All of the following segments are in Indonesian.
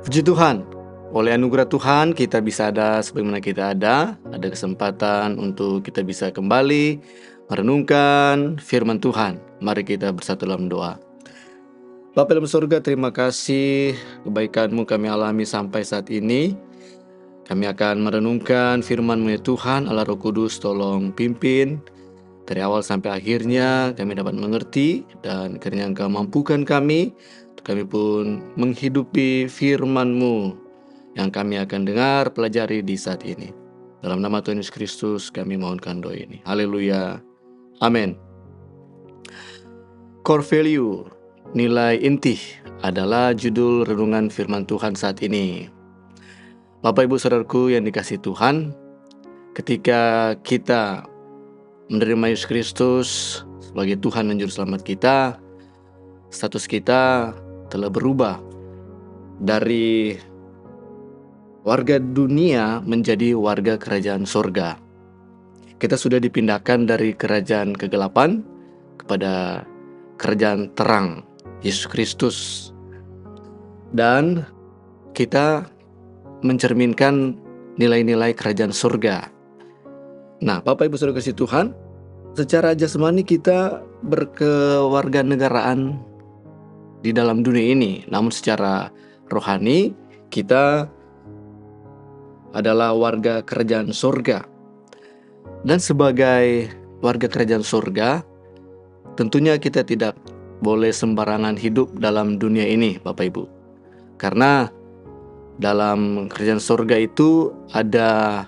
Puji Tuhan, oleh anugerah Tuhan kita bisa ada sebagaimana kita ada kesempatan untuk kita bisa kembali merenungkan firman Tuhan. Mari kita bersatu dalam doa. Bapa dalam surga, terima kasih kebaikan-Mu kami alami sampai saat ini. Kami akan merenungkan firman-Mu ya Tuhan. Allah Roh Kudus tolong pimpin dari awal sampai akhirnya kami dapat mengerti, dan kiranya Engkau mampukan kami pun menghidupi firman-Mu yang kami akan dengar, pelajari di saat ini. Dalam nama Tuhan Yesus Kristus kami mohonkan doa ini. Haleluya. Amin. Core value, nilai inti, adalah judul renungan firman Tuhan saat ini. Bapak Ibu Saudaraku yang dikasihi Tuhan, ketika kita menerima Yesus Kristus sebagai Tuhan dan Juru Selamat kita, status kita telah berubah dari warga dunia menjadi warga kerajaan sorga. Kita sudah dipindahkan dari kerajaan kegelapan kepada kerajaan terang, Yesus Kristus. Dan kita mencerminkan nilai-nilai kerajaan sorga. Nah, Bapak Ibu Saudara kasih Tuhan, secara jasmani kita berkewarganegaraan di dalam dunia ini, namun secara rohani kita adalah warga kerajaan sorga. Dan sebagai warga kerajaan sorga, tentunya kita tidak boleh sembarangan hidup dalam dunia ini, Bapak Ibu. Karena dalam kerajaan sorga itu ada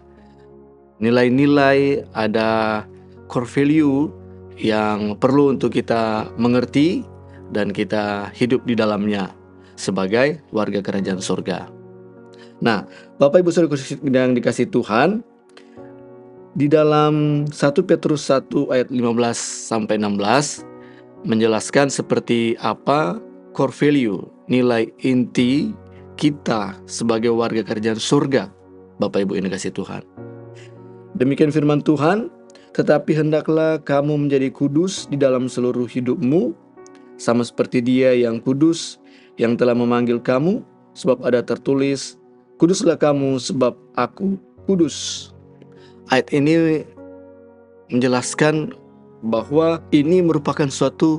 nilai-nilai, ada core value yang perlu untuk kita mengerti dan kita hidup di dalamnya sebagai warga kerajaan sorga. Nah, Bapak Ibu Saudara yang dikasihi Tuhan, di dalam 1 Petrus 1 ayat 15-16 menjelaskan seperti apa core value, nilai inti kita sebagai warga kerajaan surga, Bapak Ibu yang dikasihi Tuhan. Demikian firman Tuhan, tetapi hendaklah kamu menjadi kudus di dalam seluruh hidupmu, sama seperti Dia yang kudus, yang telah memanggil kamu, sebab ada tertulis, kuduslah kamu sebab aku kudus. Ayat ini menjelaskan bahwa ini merupakan suatu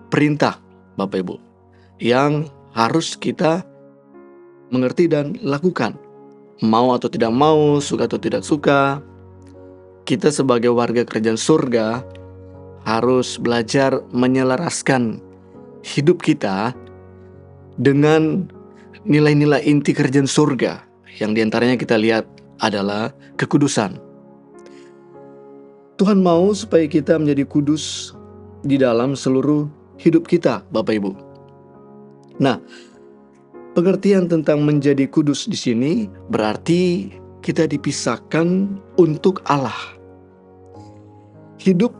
perintah, Bapak Ibu, yang harus kita mengerti dan lakukan. Mau atau tidak mau, suka atau tidak suka, kita sebagai warga kerajaan surga harus belajar menyelaraskan hidup kita dengan nilai-nilai inti kerajaan surga, yang diantaranya kita lihat adalah kekudusan. Tuhan mau supaya kita menjadi kudus di dalam seluruh hidup kita, Bapak Ibu. Nah, pengertian tentang menjadi kudus di sini berarti kita dipisahkan untuk Allah. Hidup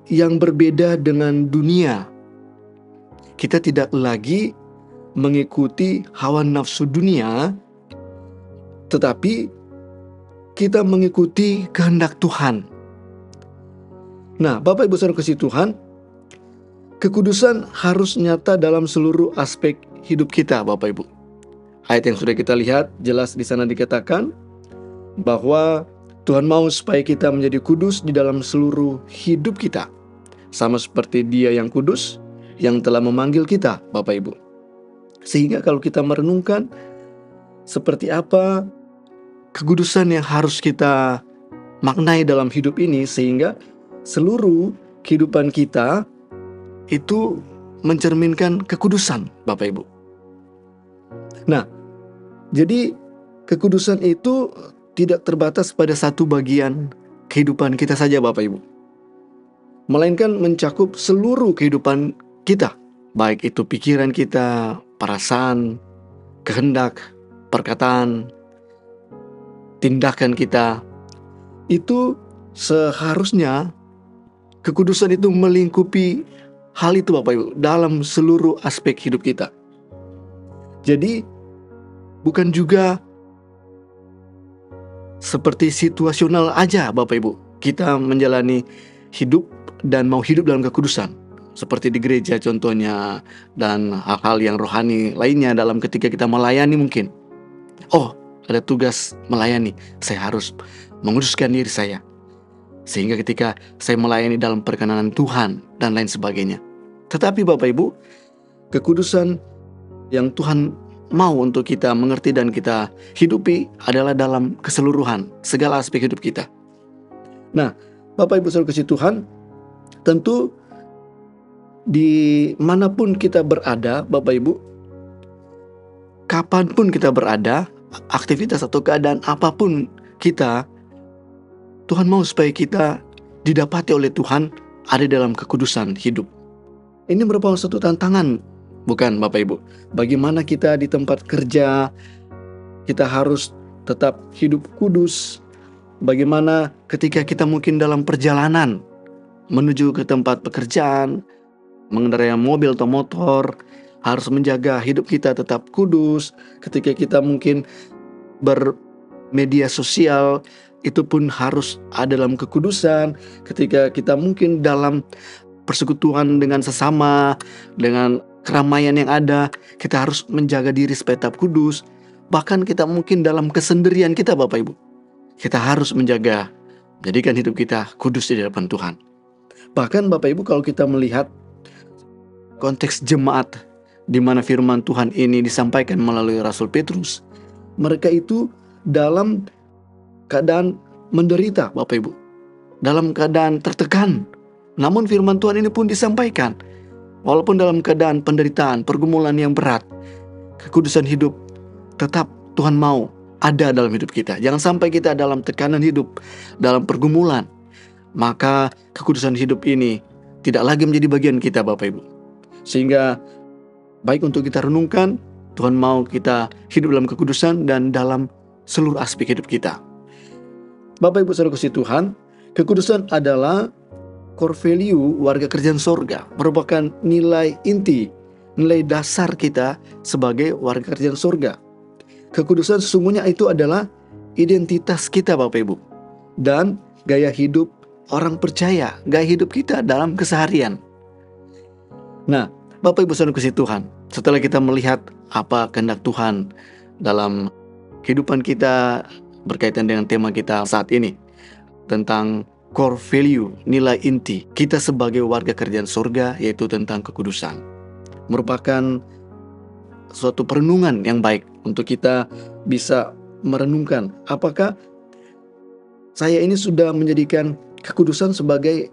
yang berbeda dengan dunia. Kita tidak lagi mengikuti hawa nafsu dunia, tetapi kita mengikuti kehendak Tuhan. Nah, Bapak Ibu Saudara kasih Tuhan, kekudusan harus nyata dalam seluruh aspek hidup kita, Bapak Ibu. Ayat yang sudah kita lihat jelas di sana dikatakan bahwa Tuhan mau supaya kita menjadi kudus di dalam seluruh hidup kita, sama seperti Dia yang kudus yang telah memanggil kita, Bapak Ibu. Sehingga kalau kita merenungkan seperti apa kekudusan yang harus kita maknai dalam hidup ini, sehingga seluruh kehidupan kita itu mencerminkan kekudusan, Bapak Ibu. Nah, jadi kekudusan itu tidak terbatas pada satu bagian kehidupan kita saja, Bapak Ibu, melainkan mencakup seluruh kehidupan kita, baik itu pikiran kita, perasaan, kehendak, perkataan, tindakan kita. Itu seharusnya kekudusan itu melingkupi hal itu, Bapak Ibu, dalam seluruh aspek hidup kita. Jadi bukan juga seperti situasional aja, Bapak Ibu, kita menjalani hidup dan mau hidup dalam kekudusan. seperti di gereja contohnya, dan hal-hal yang rohani lainnya dalam ketika kita melayani mungkin. Oh, ada tugas melayani, saya harus menguduskan diri saya. Sehingga ketika saya melayani dalam perkenanan Tuhan dan lain sebagainya. Tetapi Bapak Ibu, kekudusan yang Tuhan mau untuk kita mengerti dan kita hidupi adalah dalam keseluruhan segala aspek hidup kita. Nah, Bapak Ibu saudara kasih Tuhan, tentu dimanapun kita berada, Bapak Ibu, kapanpun kita berada, aktivitas atau keadaan apapun kita, Tuhan mau supaya kita didapati oleh Tuhan ada dalam kekudusan hidup. Ini merupakan suatu tantangan, bukan Bapak Ibu? Bagaimana kita di tempat kerja, kita harus tetap hidup kudus. Bagaimana ketika kita mungkin dalam perjalanan menuju ke tempat pekerjaan, mengendarai mobil atau motor, harus menjaga hidup kita tetap kudus. Ketika kita mungkin bermedia sosial, itu pun harus ada dalam kekudusan. Ketika kita mungkin dalam persekutuan dengan sesama, dengan keramaian yang ada, kita harus menjaga diri supaya tetap kudus. Bahkan kita mungkin dalam kesendirian kita, Bapak Ibu, kita harus menjaga, jadikan hidup kita kudus di hadapan Tuhan. Bahkan Bapak Ibu, kalau kita melihat konteks jemaat di mana firman Tuhan ini disampaikan melalui Rasul Petrus, mereka itu dalam keadaan menderita, Bapak Ibu, dalam keadaan tertekan. Namun firman Tuhan ini pun disampaikan, walaupun dalam keadaan penderitaan, pergumulan yang berat, kekudusan hidup tetap Tuhan mau ada dalam hidup kita. Jangan sampai kita dalam tekanan hidup, dalam pergumulan, maka kekudusan hidup ini tidak lagi menjadi bagian kita, Bapak Ibu. Sehingga baik untuk kita renungkan, Tuhan mau kita hidup dalam kekudusan dan dalam seluruh aspek hidup kita. Bapak Ibu saudara kasih Tuhan, kekudusan adalah core value warga kerajaan sorga, merupakan nilai inti, nilai dasar kita sebagai warga kerajaan sorga. Kekudusan sesungguhnya itu adalah identitas kita, Bapak Ibu, dan gaya hidup orang percaya, gaya hidup kita dalam keseharian. Nah, Bapak Ibu saudara kasih Tuhan, setelah kita melihat apa kehendak Tuhan dalam kehidupan kita berkaitan dengan tema kita saat ini, tentang core value, nilai inti kita sebagai warga kerajaan surga, yaitu tentang kekudusan, merupakan suatu perenungan yang baik untuk kita bisa merenungkan apakah saya ini sudah menjadikan kekudusan sebagai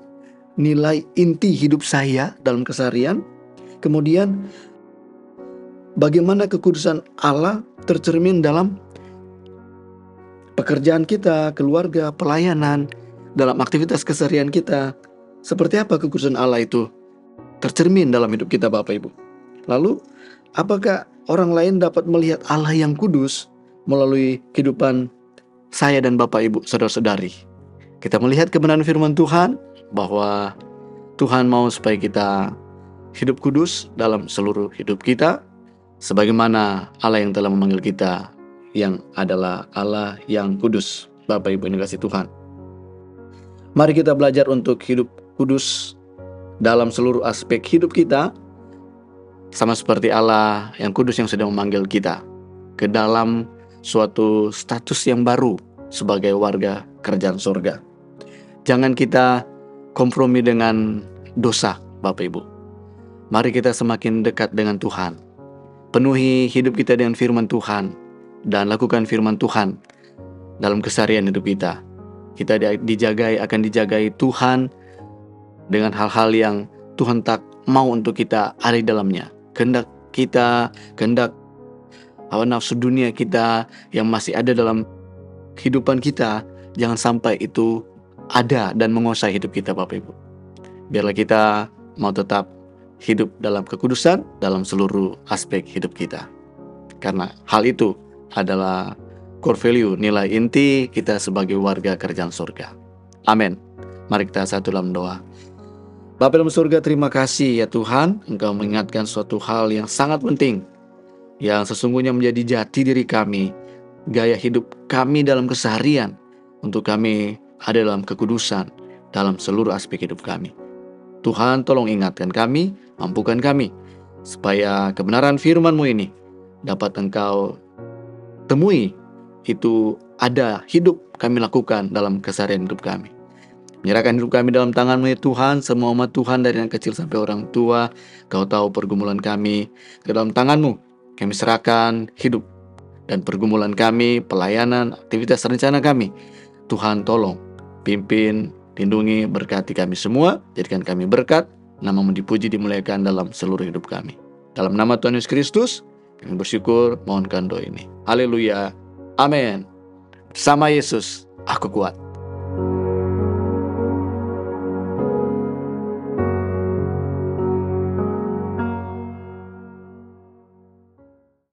nilai inti hidup saya dalam keseharian. Kemudian bagaimana kekudusan Allah tercermin dalam pekerjaan kita, keluarga, pelayanan, dalam aktivitas keseharian kita. Seperti apa kekudusan Allah itu tercermin dalam hidup kita, Bapak Ibu? Lalu, apakah orang lain dapat melihat Allah yang kudus melalui kehidupan saya dan Bapak Ibu, saudara-saudari? Kita melihat kebenaran firman Tuhan bahwa Tuhan mau supaya kita hidup kudus dalam seluruh hidup kita, sebagaimana Allah yang telah memanggil kita, yang adalah Allah yang kudus. Bapak Ibu yang dikasihi Tuhan, mari kita belajar untuk hidup kudus dalam seluruh aspek hidup kita, sama seperti Allah yang kudus yang sudah memanggil kita ke dalam suatu status yang baru sebagai warga kerajaan surga. Jangan kita kompromi dengan dosa, Bapak Ibu. Mari kita semakin dekat dengan Tuhan. Penuhi hidup kita dengan firman Tuhan dan lakukan firman Tuhan dalam keseharian hidup kita. Kita akan dijagai Tuhan dengan hal-hal yang Tuhan tak mau untuk kita ada di dalamnya. Kehendak kita, kehendak hawa nafsu dunia kita yang masih ada dalam kehidupan kita, jangan sampai itu ada dan menguasai hidup kita, Bapak Ibu. Biarlah kita mau tetap hidup dalam kekudusan dalam seluruh aspek hidup kita. Karena hal itu adalah core value, nilai inti kita sebagai warga kerajaan surga. Amin. Mari kita satu dalam doa. Bapa dalam surga, terima kasih ya Tuhan, Engkau mengingatkan suatu hal yang sangat penting, yang sesungguhnya menjadi jati diri kami, gaya hidup kami dalam keseharian, untuk kami ada dalam kekudusan dalam seluruh aspek hidup kami. Tuhan, tolong ingatkan kami, mampukan kami, supaya kebenaran firman-Mu ini dapat Engkau temui itu ada hidup kami lakukan dalam keseharian hidup kami. Menyerahkan hidup kami dalam tangan-Mu ya Tuhan, semua umat Tuhan dari yang kecil sampai orang tua. Kau tahu pergumulan kami, ke dalam tangan-Mu kami serahkan hidup dan pergumulan kami, pelayanan, aktivitas rencana kami. Tuhan tolong, pimpin, lindungi, berkati kami semua, jadikan kami berkat, nama-Mu dipuji, dimuliakan dalam seluruh hidup kami. Dalam nama Tuhan Yesus Kristus, kami bersyukur, mohonkan doa ini. Haleluya, amin. Sama Yesus, aku kuat.